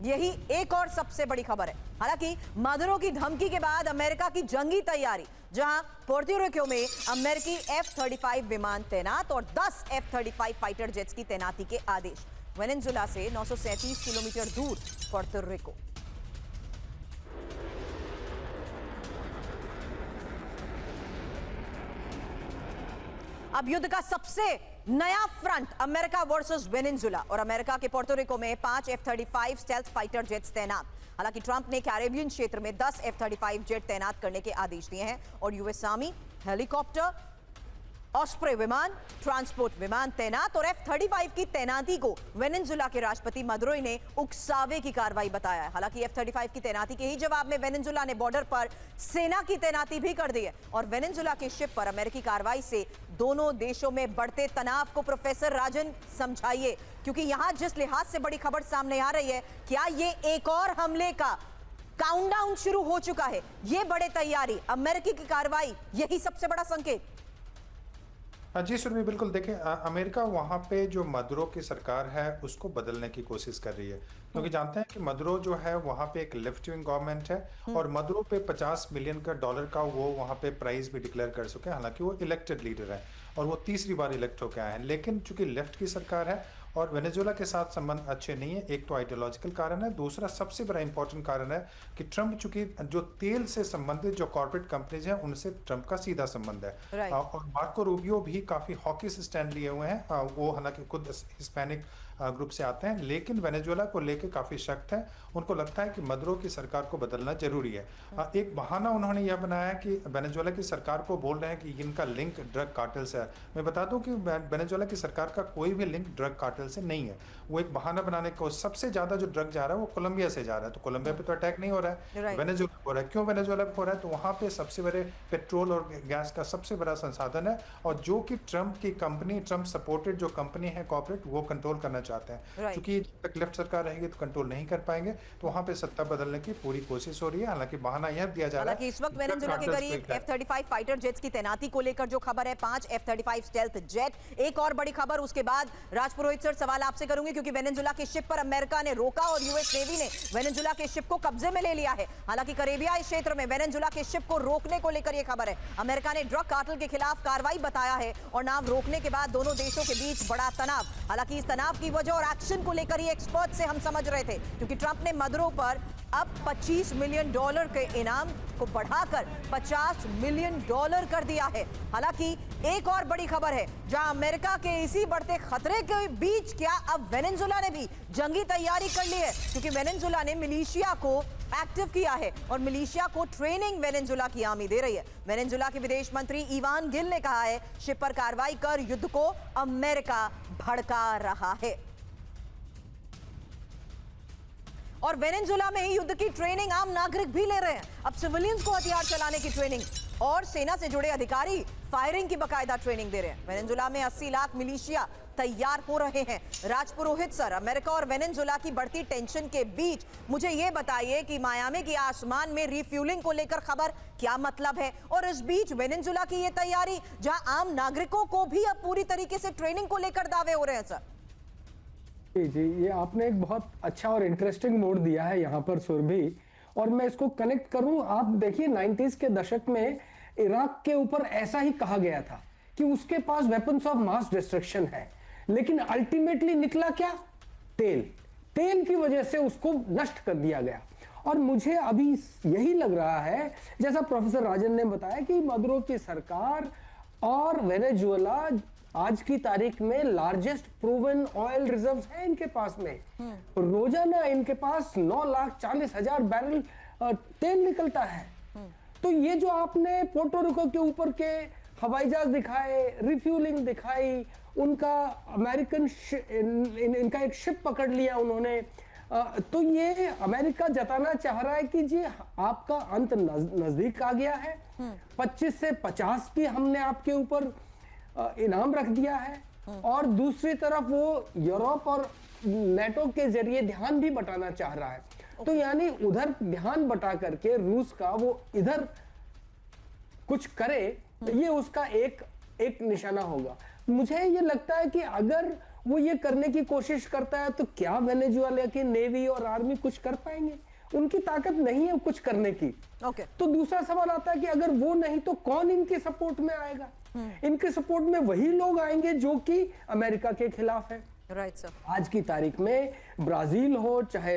[SPEAKER 1] यही एक और सबसे बड़ी खबर है। हालांकि मादुरो की धमकी के बाद अमेरिका की जंगी तैयारी, जहां पोर्टो रिको में अमेरिकी F-35 विमान तैनात और 10 F-35 फाइटर जेट्स की तैनाती के आदेश। वेनेजुएला से 937 किलोमीटर दूर पोर्टो रिको। अब युद्ध का सबसे नया फ्रंट अमेरिका वर्सेस वेनेजुएला, और अमेरिका के पोर्टो रिको में 5 F-35 स्टेल्थ फाइटर जेट्स तैनात। हालांकि ट्रंप ने कैरेबियन क्षेत्र में 10 F-35 जेट तैनात करने के आदेश दिए हैं, और यूएस आर्मी हेलीकॉप्टर, ऑस्प्रे विमान, ट्रांसपोर्ट विमान तैनात, और F-35 की तैनाती को वेनेजुएला के राष्ट्रपति मदुरो ने उकसावे की कार्रवाई बताया है। हालांकि F-35 की तैनाती के ही जवाब में वेनेजुएला ने बॉर्डर पर सेना की तैनाती भी कर दी है, और वेनेजुएला के शिप पर अमेरिकी कार्रवाई से दोनों देशों में बढ़ते तनाव को प्रोफेसर राजन समझाइए, क्योंकि यहां जिस लिहाज से बड़ी खबर सामने आ रही है, क्या ये एक और हमले का काउंटडाउन शुरू हो चुका है? ये बड़े तैयारी, अमेरिकी की कार्रवाई, यही सबसे बड़ा संकेत।
[SPEAKER 4] जी सुरभि, बिल्कुल। देखें, अमेरिका वहाँ पे जो मदुरो की सरकार है उसको बदलने की कोशिश कर रही है, क्योंकि जानते हैं कि मदुरो जो है वहाँ पे एक लेफ्ट विंग गवर्नमेंट है, और मदुरो पे $50 मिलियन का वो वहाँ पे प्राइज भी डिक्लेयर कर चुके हैं। हालांकि वो इलेक्टेड लीडर है और वो तीसरी बार इलेक्ट होकर आए हैं, लेकिन चूंकि लेफ्ट की सरकार है और वेनेजुएला के साथ संबंध अच्छे नहीं है। एक तो आइडियोलॉजिकल कारण है, दूसरा सबसे बड़ा इंपॉर्टेंट कारण है कि ट्रंप चूंकि जो तेल से संबंधित जो कॉर्पोरेट कंपनीज हैं उनसे ट्रंप का सीधा संबंध है। और मार्को रूबियो भी काफी हॉकिश स्टैंड लिए हुए हैं। वो हालांकि खुद हिस्पैनिक ग्रुप से आते हैं, लेकिन वेनेजुएला को लेकर काफी सख्त है। उनको लगता है कि मदुरो की सरकार को बदलना जरूरी है। एक बहाना उन्होंने यह बनाया कि वेनेजुएला की सरकार को बोल रहे हैं कि इनका लिंक ड्रग कार्टेल से है। मैं बता दूं कि वेनेजुएला की सरकार का कोई भी लिंक ड्रग कार्टेल से नहीं है। वो एक बहाना बनाने को, सबसे ज्यादा जो ड्रग जा रहा है वो कोलंबिया से जा रहा है, तो कोलंबिया पे तो अटैक नहीं हो रहा है, वेनेजुएला हो रहा है। क्यों वेनेजुएला पे हो रहा है? तो वहां पे सबसे बड़े पेट्रोल और गैस का सबसे बड़ा संसाधन है, और जो कि ट्रंप की कंपनी, ट्रंप सपोर्टेड जो कंपनी है कॉर्पोरेट, वो कंट्रोल करना चाहते हैं। क्योंकि जब तक लेफ्ट सरकार रहेगी तो कंट्रोल नहीं कर पाएंगे, तो वहां पे सत्ता बदलने की पूरी कोशिश हो रही है। हालांकि बहाना यह दिया जा रहा है।
[SPEAKER 1] इस वक्त वेनेजुएला के करीब F-35 फाइटर जेट्स की तैनाती को लेकर जो खबर है, 5 F-35 स्टेल्थ जेट। एक और बड़ी खबर उसके बाद राजपुरोहित सर सवाल आपसे करूंगी, क्योंकि वेनेजुएला के शिप पर अमेरिका ने रोका और यूएस नेवी ने वेनेजुएला के शिप को कब्जे में ले लिया है। हालांकि कैरेबियाई क्षेत्र में वेनेजुएला के शिप को रोकने को लेकर यह खबर है, अमेरिका ने ड्रग कार्टेल के खिलाफ कार्रवाई बताया है और नाव रोकने के बाद दोनों देशों के बीच बड़ा तनाव। हालांकि इस तनाव की वजह और एक्शन को लेकर ही एक्सपर्ट से हम समझ रहे थे, क्योंकि ट्रंप ने मदुरो पर अब $25 मिलियन के इनाम को बढ़ाकर $50 मिलियन कर दिया है। हालांकि एक और बड़ी खबर है, जहां अमेरिका के इसी बढ़ते खतरे के बीच क्या अब वेनेजुएला ने भी जंगी तैयारी कर ली है, क्योंकि वेनेजुएला ने मिलिशिया को एक्टिव किया है और मिलिशिया को ट्रेनिंग वेनेजुएला की आर्मी दे रही है। वेनेजुएला के विदेश मंत्री इवान गिल ने कहा है, शिप पर कार्रवाई कर युद्ध को अमेरिका भड़का रहा है। और वेनेजुएला में ही युद्ध की ट्रेनिंग आम नागरिक भी ले रहे हैं। अब सिविलियंस को हथियार चलाने की ट्रेनिंग और सेना से जुड़े अधिकारी फायरिंग की बकायदा ट्रेनिंग दे रहे हैं। वेनेजुएला में 80 लाख मिलिशिया तैयार हो रहे हैं। राजपुरोहित सर, अमेरिका और वेनेजुएला की बढ़ती टेंशन के बीच मुझे यह बताइए कि मायामी के आसमान में रिफ्यूलिंग को लेकर खबर क्या मतलब है, और इस बीच वेनेजुएला की यह तैयारी जहां आम नागरिकों को भी अब पूरी तरीके से ट्रेनिंग को लेकर दावे हो रहे हैं। सर
[SPEAKER 3] जी, ये आपने एक बहुत अच्छा और इंटरेस्टिंग मोड दिया है यहाँ पर सुरभि, और मैं इसको कनेक्ट करूं। आप देखिए 90s के दशक में इराक के ऊपर ऐसा ही कहा गया था कि उसके पास वेपन्स ऑफ मास डिस्ट्रक्शन है, लेकिन अल्टीमेटली निकला क्या? तेल की वजह से उसको नष्ट कर दिया गया। और मुझे अभी यही लग रहा है, जैसा प्रोफेसर राजन ने बताया, कि मदुरो की सरकार और वेनेजुएला आज की तारीख में लार्जेस्ट प्रूवन ऑयल रिजर्व्स है इनके पास में। रोजाना इनके पास 9,40,000 बैरल तेल निकलता है। तो ये जो आपने पोर्टो रिको के ऊपर के हवाई जहाज दिखाए, रिफ्यूलिंग दिखाई, उनका अमेरिकन इनका एक शिप पकड़ लिया उन्होंने, तो ये अमेरिका जताना चाह रहा है कि जी आपका अंत नजदीक आ गया है। 25 से 50 की हमने आपके ऊपर इनाम रख दिया है, और दूसरी तरफ वो यूरोप और नेटो के जरिए ध्यान भी बटाना चाह रहा है। तो यानी उधर ध्यान बटा करके रूस का वो इधर कुछ करे, ये उसका एक निशाना होगा। मुझे ये लगता है कि अगर वो ये करने की कोशिश करता है तो क्या वेनेजुएला की नेवी और आर्मी कुछ कर पाएंगे? उनकी ताकत नहीं है कुछ करने की। तो दूसरा सवाल आता है कि अगर वो नहीं तो कौन इनके सपोर्ट में आएगा? इनके सपोर्ट में वही लोग आएंगे जो कि अमेरिका के खिलाफ है।
[SPEAKER 1] Right sir.
[SPEAKER 3] आज की तारीख में ब्राजील हो, चाहे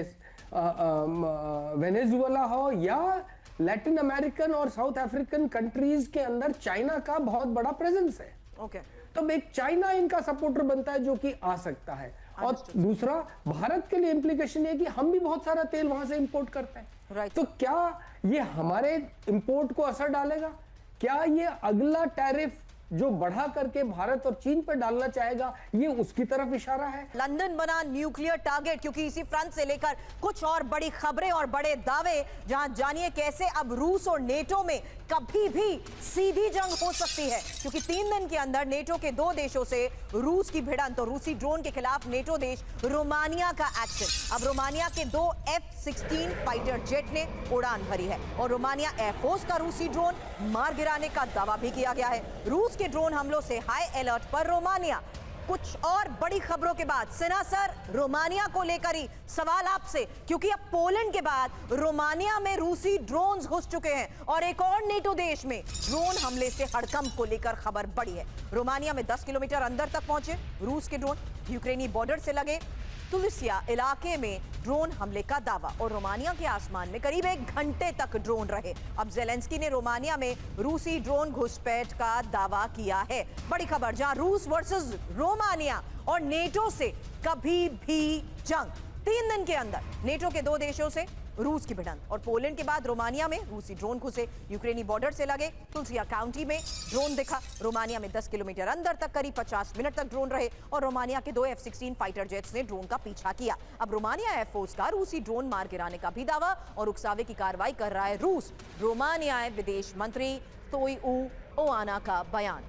[SPEAKER 3] वेनेजुएला हो, या लैटिन अमेरिकन और साउथ अफ्रीकन कंट्रीज के अंदर चाइना का बहुत बड़ा प्रेजेंस है। तो एक चाइना इनका सपोर्टर बनता है जो कि आ सकता है। और दूसरा, भारत के लिए इंप्लीकेशन है कि हम भी बहुत सारा तेल वहां से इंपोर्ट करते हैं। तो क्या ये हमारे इंपोर्ट को असर डालेगा? क्या ये अगला टैरिफ जो बढ़ा करके भारत और चीन पर डालना चाहेगा, ये उसकी तरफ इशारा है?
[SPEAKER 1] लंदन बना न्यूक्लियर टारगेट, क्योंकि इसी फ्रंट से लेकर कुछ और बड़ी खबरें और बड़े दावे, जहां जानिए कैसे अब रूस और नेटो में कभी भी सीधी जंग हो सकती है, क्योंकि 3 दिन के अंदर नेटो के 2 देशों से रूस की भिड़ंत, तो रूसी ड्रोन के खिलाफ नेटो देश रोमानिया का एक्शन। अब रोमानिया के 2 F-16 फाइटर जेट ने उड़ान भरी है और रोमानिया एयरफोर्स का रूसी ड्रोन मार गिराने का दावा भी किया गया है। रूस के ड्रोन हमलों से हाई अलर्ट पर रोमानिया। कुछ और बड़ी खबरों के बाद सिन्हा सर, रोमानिया को लेकर ही सवाल आपसे, क्योंकि अब पोलैंड के बाद रोमानिया में रूसी ड्रोन्स घुस चुके हैं और एक और नेटो देश में ड्रोन हमले से हड़कंप को लेकर खबर बढ़ी है। रोमानिया में 10 किलोमीटर अंदर तक पहुंचे रूस के ड्रोन, यूक्रेनी बॉर्डर से लगे तुलिसिया इलाके में ड्रोन हमले का दावा और रोमानिया के आसमान में करीब 1 घंटे तक ड्रोन रहे। अब जेलेंस्की ने रोमानिया में रूसी ड्रोन घुसपैठ का दावा किया है। बड़ी खबर, जहां रूस वर्सेस रोमानिया और नेटो से कभी भी जंग, 3 दिन के अंदर नेटो के 2 देशों से रूस की भिड़ंत और पोलैंड के बाद रोमानिया में रूसी ड्रोन घुसे, यूक्रेनी बॉर्डर से लगे तुलसिया काउंटी में ड्रोन दिखा। रोमानिया में 10 किलोमीटर अंदर तक करीब 50 मिनट तक ड्रोन रहे और रोमानिया के 2 F-16 फाइटर जेट्स ने ड्रोन का पीछा किया। अब रोमानिया एयरफोर्स का रूसी ड्रोन मार गिराने का भी दावा और उकसावे की कार्रवाई कर रहा है रूस। रोमानिया विदेश मंत्री तोयू ओआना का बयान।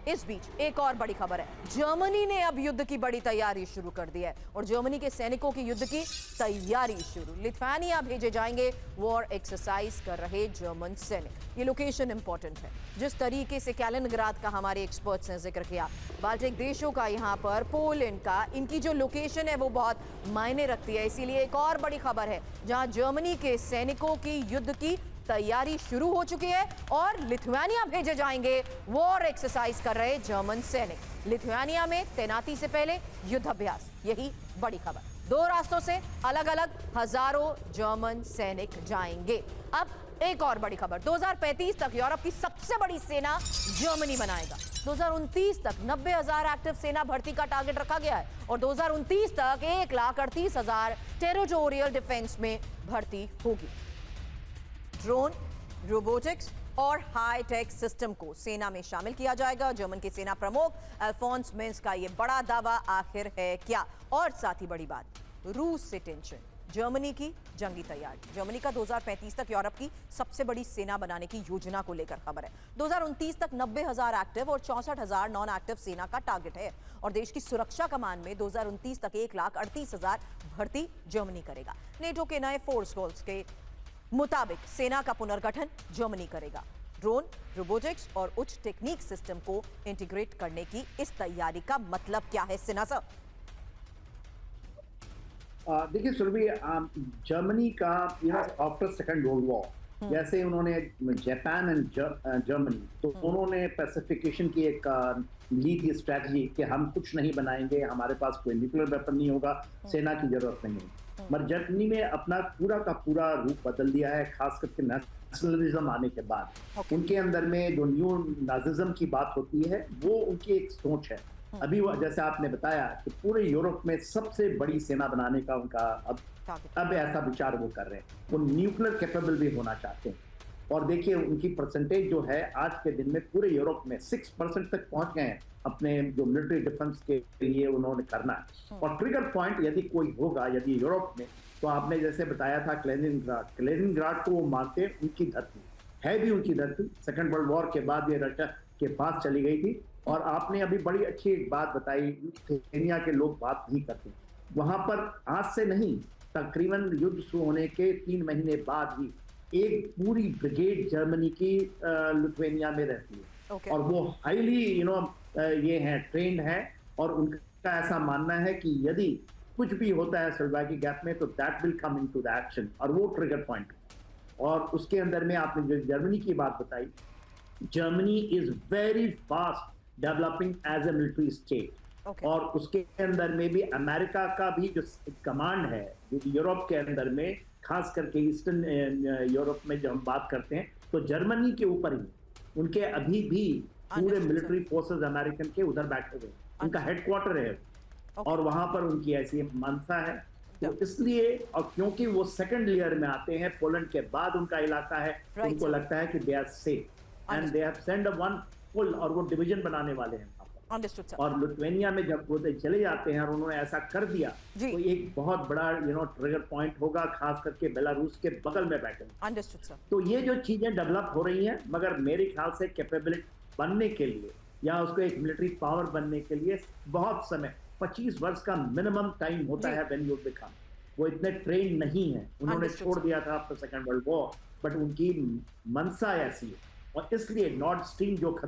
[SPEAKER 1] इस बीच एक और बड़ी खबर है, जर्मनी ने अब युद्ध की बड़ी तैयारी शुरू कर दी है और जर्मनी के सैनिकों की युद्ध की तैयारी शुरू। लिथुआनिया भेजे जाएंगे वॉर एक्सरसाइज कर रहे जर्मन सैनिक। ये लोकेशन इंपॉर्टेंट है, जिस तरीके से कैलिनग्राद का हमारे एक्सपर्ट्स ने जिक्र किया, बाल्टिक देशों का, यहाँ पर पोलैंड का, इनकी जो लोकेशन है वो बहुत मायने रखती है। इसीलिए एक और बड़ी खबर है, जहां जर्मनी के सैनिकों की युद्ध की तैयारी शुरू हो चुकी है और लिथुआनिया भेजे जाएंगे वॉर एक्सरसाइज कर रहे जर्मन सैनिक। लिथुआनिया में तैनाती से पहले युद्ध अभ्यास, यही बड़ी खबर। 2 रास्तों से अलग अलग हजारों जर्मन सैनिक जाएंगे। अब एक और बड़ी खबर, 2035 तक यूरोप की सबसे बड़ी सेना जर्मनी बनाएगा। 2029 तक 90,000 एक्टिव सेना भर्ती का टारगेट रखा गया है और 2029 तक 1,38,000 टेरिटोरियल डिफेंस में भर्ती होगी। ड्रोन, रोबोटिक्स और हाईटेक सिस्टम को सेना में शामिल किया जाएगा। जर्मन के सेना प्रमुख अल्फोंस मेंस का यह बड़ा दावा आखिर है क्या? और साथ ही बड़ी बात, रूस से टेंशन, जर्मनी की जंगी तैयारी। जर्मनी का 2035 तक यूरोप की सबसे बड़ी सेना बनाने की योजना को लेकर खबर है। 2029 तक 90,000 एक्टिव और 64,000 नॉन एक्टिव सेना का टारगेट है और देश की सुरक्षा कमान में 2029 तक 1,38,000 भर्ती जर्मनी करेगा। नेटो के नए फोर्स गोल्स के मुताबिक सेना का पुनर्गठन जर्मनी करेगा। ड्रोन, रोबोटिक्स और उच्च टेक्निक सिस्टम को इंटीग्रेट करने की इस तैयारी का मतलब क्या है, सिन्हा सर?
[SPEAKER 2] देखिए सुरभि, जर्मनी का आफ्टर सेकेंड वर्ल्ड वॉर, जैसे उन्होंने जापान एंड जर्मनी, तो उन्होंने पैसिफिकेशन की एक ली थी स्ट्रैटेजी कि हम कुछ नहीं बनाएंगे, हमारे पास कोई न्यूक्लियर वेपन नहीं होगा, सेना की जरूरत नहीं है। मगर जर्मनी ने अपना पूरा का पूरा रूप बदल दिया है, खास करके नेशनलिज्म आने के बाद। उनके अंदर में जो न्यू नाजिज्म की बात होती है, वो उनकी एक सोच है। अभी वो जैसे आपने बताया कि पूरे यूरोप में सबसे बड़ी सेना बनाने का उनका अब ऐसा विचार वो कर रहे हैं। वो न्यूक्लियर कैपेबल भी होना चाहते हैं और देखिए उनकी परसेंटेज जो है आज के दिन में पूरे यूरोप में 6% तक पहुंच गए हैं अपने जो मिलिट्री डिफेंस के लिए उन्होंने करना है। और ट्रिगर पॉइंट यदि कोई होगा यदि यूरोप में, तो आपने जैसे बताया था कैलिनिंग्राड को वो मानते हैं उनकी धरती है, भी उनकी धरती सेकेंड वर्ल्ड वॉर के बाद ये रशिया के पास चली गई थी। और आपने अभी बड़ी अच्छी एक बात बताई, लिथुआनिया के लोग बात नहीं करते वहां पर। आज से नहीं, तकरीबन युद्ध शुरू होने के 3 महीने बाद ही एक पूरी ब्रिगेड जर्मनी की लिथुआनिया में रहती है और वो हाईली ये है ट्रेंड है और उनका ऐसा मानना है कि यदि कुछ भी होता है सलवाकी गैप में तो that will come into the action और वो ट्रिगर पॉइंट। और उसके अंदर में आपने जो जर्मनी की बात बताई, Germany is very fast developing as a military state और उसके अंदर में भी अमेरिका का भी जो कमांड है जो यूरोप के अंदर में, खास करके ईस्टर्न यूरोप में जब हम बात करते हैं तो जर्मनी के ऊपर ही उनके अभी भी पूरे मिलिट्री फोर्सेस अमेरिकन के उधर बैठे हुए, उनका हेडक्वार्टर है और वहां पर उनकी ऐसी मंशा है। तो इसलिए और क्योंकि वो सेकंड लेयर में आते हैं, पोलैंड के बाद उनका इलाका है, उनको लगता है कि they are safe and they have send one full और वो डिवीजन बनाने वाले हैं। और लिथुआनिया में जब वो चले जाते हैं और उन्होंने ऐसा कर दिया तो एक बहुत बड़ा ट्रिगर पॉइंट होगा, खास करके बेलारूस के बगल में बैठे। तो ये जो चीजें डेवलप हो रही हैं, मगर मेरे ख्याल से कैपेबिलिटी बनने के लिए या उसको एक मिलिट्री पावर बनने के लिए बहुत समय, 25 वर्ष का मिनिमम टाइम होता है व्हेन यू बिकम। वो इतने ट्रेन नहीं है, उन्होंने छोड़ दिया था after second world war, but उनकी मनसा ऐसी है और इसलिए नॉर्थ स्ट्रीम जो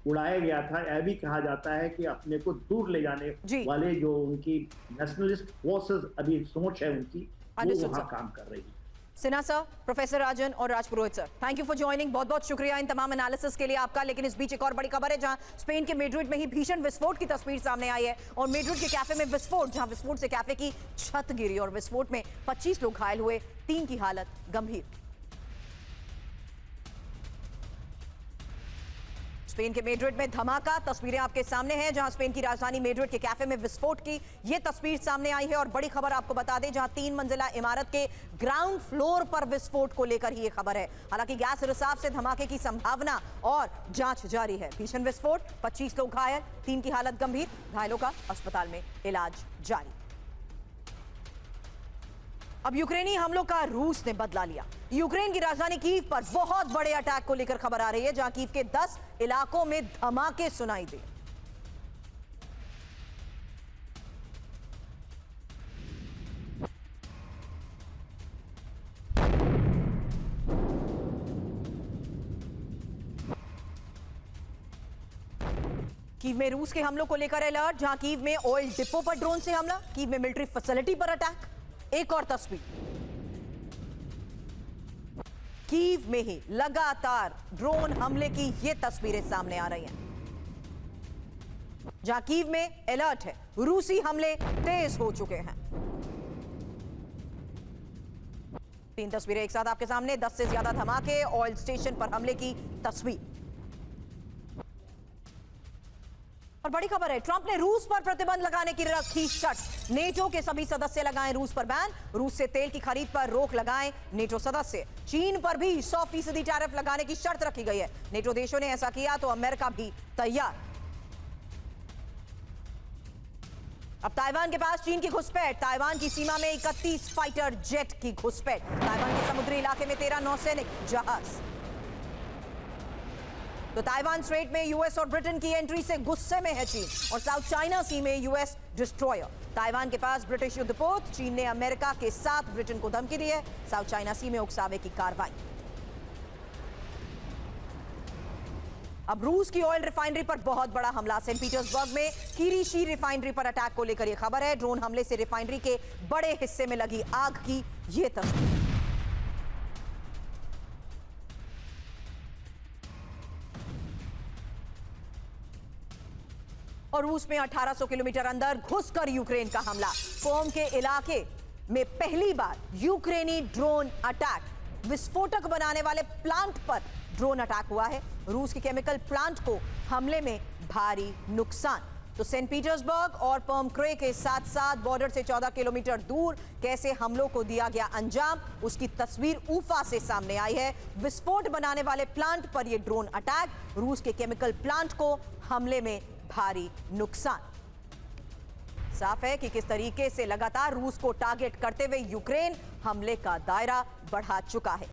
[SPEAKER 2] उड़ाया गया था। यह भी कहा जाता है कि अपने को दूर ले जाने
[SPEAKER 1] जी।
[SPEAKER 2] वाले जो उनकी नेशनलिस्ट फोर्सेस अभी सोच है उनकी, वो
[SPEAKER 1] Understood,
[SPEAKER 2] वहां
[SPEAKER 1] sir.
[SPEAKER 2] काम कर रही है।
[SPEAKER 1] सिन्हा सर, प्रोफेसर राजन और Raj Purohit sir, thank you for joining. बहुत बहुत शुक्रिया इन तमाम एनालिसिस के लिए आपका। लेकिन इस बीच एक और बड़ी खबर है, जहां स्पेन के मैड्रिड में ही भीषण विस्फोट की तस्वीर सामने आई है और मैड्रिड के कैफे में विस्फोट, जहां विस्फोट से कैफे की छत गिरी और विस्फोट में 25 लोग घायल हुए, 3 की हालत गंभीर। स्पेन के मैड्रिड में धमाका, तस्वीरें आपके सामने हैं, जहां स्पेन की राजधानी मैड्रिड के कैफे में विस्फोट की यह तस्वीर सामने आई है। और बड़ी खबर आपको बता दें, जहां 3 मंजिला इमारत के ग्राउंड फ्लोर पर विस्फोट को लेकर ही यह खबर है। हालांकि गैस रिसाव से धमाके की संभावना और जांच जारी है। भीषण विस्फोट, 25 लोग घायल, 3 की हालत गंभीर, घायलों का अस्पताल में इलाज जारी। अब यूक्रेनी हमलों का रूस ने बदला लिया। यूक्रेन की राजधानी कीव पर बहुत बड़े अटैक को लेकर खबर आ रही है, जहां कीव के 10 इलाकों में धमाके सुनाई दिए। कीव में रूस के हमलों को लेकर अलर्ट, जहां कीव में ऑयल डिपो पर ड्रोन से हमला, कीव में मिलिट्री फैसिलिटी पर अटैक। एक और तस्वीर, कीव में ही लगातार ड्रोन हमले की ये तस्वीरें सामने आ रही हैं, जहां कीव में अलर्ट है, रूसी हमले तेज हो चुके हैं। 3 तस्वीरें एक साथ आपके सामने, 10 से ज्यादा धमाके, ऑयल स्टेशन पर हमले की तस्वीर। और बड़ी खबर है, ट्रंप ने रूस पर प्रतिबंध लगाने की रखी शर्त। नेटो के सभी सदस्य लगाएं रूस पर बैन, रूस से तेल की खरीद पर रोक लगाएं नेटो सदस्य। चीन पर भी 100% टैरिफ लगाने की शर्त रखी गई है। नेटो देशों ने ऐसा किया तो अमेरिका भी तैयार। अब ताइवान के पास चीन की घुसपैठ, ताइवान की सीमा में 31 फाइटर जेट की घुसपैठ, ताइवान के समुद्री इलाके में 13 नौसैनिक जहाज। तो ताइवान स्ट्रेट में यूएस और ब्रिटेन की एंट्री से गुस्से में है चीन, और साउथ चाइना सी में यूएस डिस्ट्रॉयर। ताइवान के पास ब्रिटिश युद्धपोत, चीन ने अमेरिका के साथ ब्रिटेन को धमकी दी है। साउथ चाइना सी में उकसावे की कार्रवाई। अब रूस की ऑयल रिफाइनरी पर बहुत बड़ा हमला, सेंट पीटर्सबर्ग में किरीशी रिफाइनरी पर अटैक को लेकर यह खबर है। ड्रोन हमले से रिफाइनरी के बड़े हिस्से में लगी आग की यह तस्वीर। और रूस में 1800 किलोमीटर अंदर घुसकर यूक्रेन का हमला, कोम के इलाके में पहली बार यूक्रेनी ड्रोन अटैक। विस्फोटक बनाने वाले प्लांट पर ड्रोन अटैक हुआ है। रूस के केमिकल प्लांट को हमले में भारी नुकसान। तो सेंट पीटर्सबर्ग और पर्मक्रे के साथ साथ बॉर्डर से 14 किलोमीटर दूर कैसे हमलों को दिया गया अंजाम, उसकी तस्वीर ऊफा से सामने आई है। विस्फोट बनाने वाले प्लांट पर यह ड्रोन अटैक, रूस के केमिकल प्लांट को हमले में भारी नुकसान। साफ है कि किस तरीके से लगातार रूस को टारगेट करते हुए यूक्रेन हमले का दायरा बढ़ा चुका है।